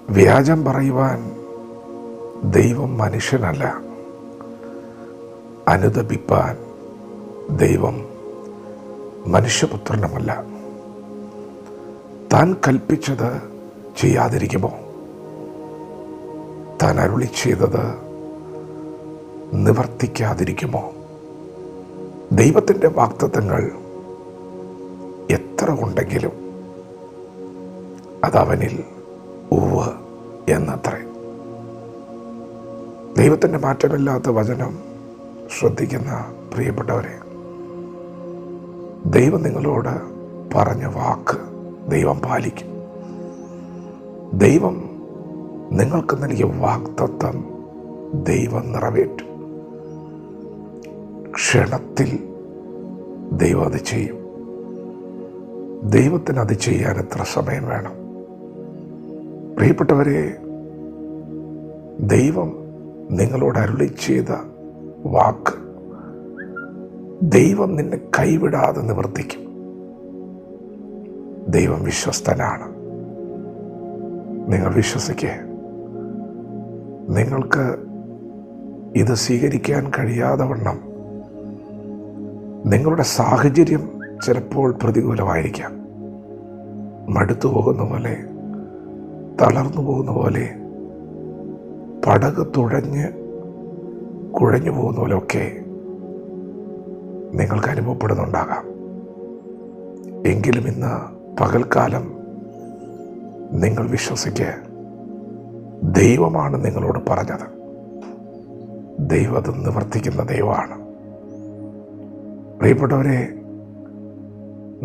വ്യാജം പറയുവാൻ ദൈവം മനുഷ്യനല്ല, അനുതപിപ്പാൻ ദൈവം മനുഷ്യപുത്രനുമല്ല. താൻ കൽപ്പിച്ചത് ചെയ്യാതിരിക്കുമോ? താൻ അരുളി ചെയ്തത് നിവർത്തിക്കാതിരിക്കുമോ? ദൈവത്തിൻ്റെ വാഗ്ദത്തങ്ങൾ എത്ര ഉണ്ടെങ്കിലും അതവനിൽ ഉവ്വ് എന്നത്രേ. ദൈവത്തിൻ്റെ മാറ്റമില്ലാത്ത വചനം ശ്രദ്ധിക്കുന്ന പ്രിയപ്പെട്ടവരെ, ദൈവം നിങ്ങളോട് പറഞ്ഞ വാക്ക് ദൈവം പാലിക്കും. ദൈവം നിങ്ങൾക്ക് നൽകിയ വാഗ്ദത്തം ദൈവം നിറവേറ്റും. ക്ഷണത്തിൽ ദൈവം അത് ചെയ്യും. ദൈവത്തിന് അത് ചെയ്യാൻ എത്ര സമയം വേണം? പ്രിയപ്പെട്ടവരെ, ദൈവം നിങ്ങളോട് അരുളി ചെയ്ത വാക്ക് ദൈവം നിന്നെ കൈവിടാതെ നിവർത്തിക്കും. ദൈവം വിശ്വസ്തനാണ്. നിങ്ങൾ വിശ്വസിക്കുക. നിങ്ങൾക്ക് ഇത് സ്വീകരിക്കാൻ കഴിയാതെ വണ്ണം നിങ്ങളുടെ സാഹചര്യം ചിലപ്പോൾ പ്രതികൂലമായിരിക്കാം. മടുത്തു പോകുന്ന പോലെ, തളർന്നു പോകുന്ന പോലെ, പടക് കുഴഞ്ഞു പോകുന്ന പോലെയൊക്കെ നിങ്ങൾക്ക് അനുഭവപ്പെടുന്നുണ്ടാകാം. എങ്കിലും ഇന്ന് പകൽക്കാലം നിങ്ങൾ വിശ്വസിക്കുക. ദൈവമാണ് നിങ്ങളോട് പറഞ്ഞത്. ദൈവം അത് നിവർത്തിക്കുന്ന ദൈവമാണ്. പ്രിയപ്പെട്ടവരെ,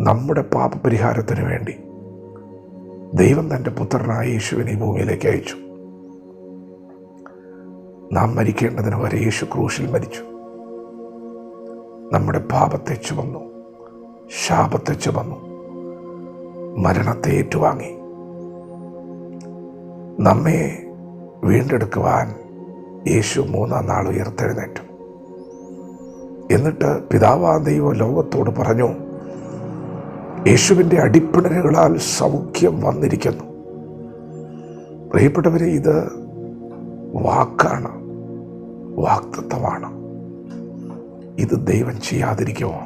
നമ്മുടെ പാപപരിഹാരത്തിന് വേണ്ടി ദൈവം തൻ്റെ പുത്രനായ യേശുവിനെ ഈ ഭൂമിയിലേക്ക് അയച്ചു. നാം മരിക്കേണ്ടതിന് വരെ യേശു ക്രൂശിൽ മരിച്ചു. നമ്മുടെ പാപത്തെ ചുമന്നു, ശാപത്തെ ചുമന്നു, മരണത്തെ ഏറ്റുവാങ്ങി. നമ്മെ വീണ്ടെടുക്കുവാൻ യേശു 3-ാം നാൾ ഉയർത്തെഴുന്നേറ്റു. എന്നിട്ട് പിതാവായ ദൈവം ലോകത്തോട് പറഞ്ഞു, യേശുവിൻ്റെ അടിപ്പിണരുകളാൽ സൗഖ്യം വന്നിരിക്കുന്നു. പ്രിയപ്പെട്ടവരെ, ഇത് വാക്കാണ്, വാഗ്ദത്തമാണ്. ഇത് ദൈവം ചെയ്യാതിരിക്കുമോ?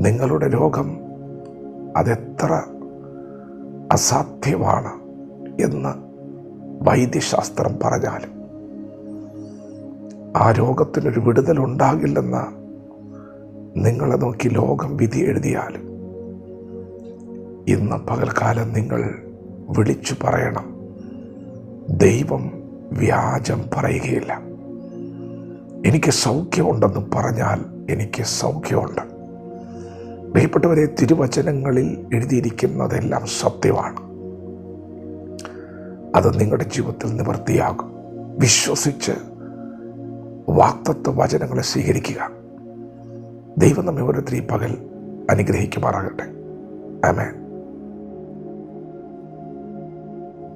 നിങ്ങളുടെ രോഗം അതെത്ര അസാധ്യമാണ് എന്ന് വൈദ്യശാസ്ത്രം പറഞ്ഞാലും, ആ രോഗത്തിനൊരു വിടുതലുണ്ടാകില്ലെന്ന് നിങ്ങളെ നോക്കി ലോകം വിധി എഴുതിയാലും, ഇന്ന് പകൽക്കാലം നിങ്ങൾ വിളിച്ചു പറയണം, ദൈവം വ്യാജം പറയുകയില്ല. എനിക്ക് സൗഖ്യമുണ്ടെന്ന് പറഞ്ഞാൽ എനിക്ക് സൗഖ്യമുണ്ട്. പ്രിയപ്പെട്ടവരെ, തിരുവചനങ്ങളിൽ എഴുതിയിരിക്കുന്നതെല്ലാം സത്യമാണ്. അത് നിങ്ങളുടെ ജീവിതത്തിൽ നിവൃത്തിയാകും. വിശ്വസിച്ച് വാഗ്ദത്ത വചനങ്ങളെ സ്വീകരിക്കുക. ദൈവം നമ്മെ ഓരോരുത്തരെയും പകൽ അനുഗ്രഹിക്കുമാറാകട്ടെ. ആമേൻ.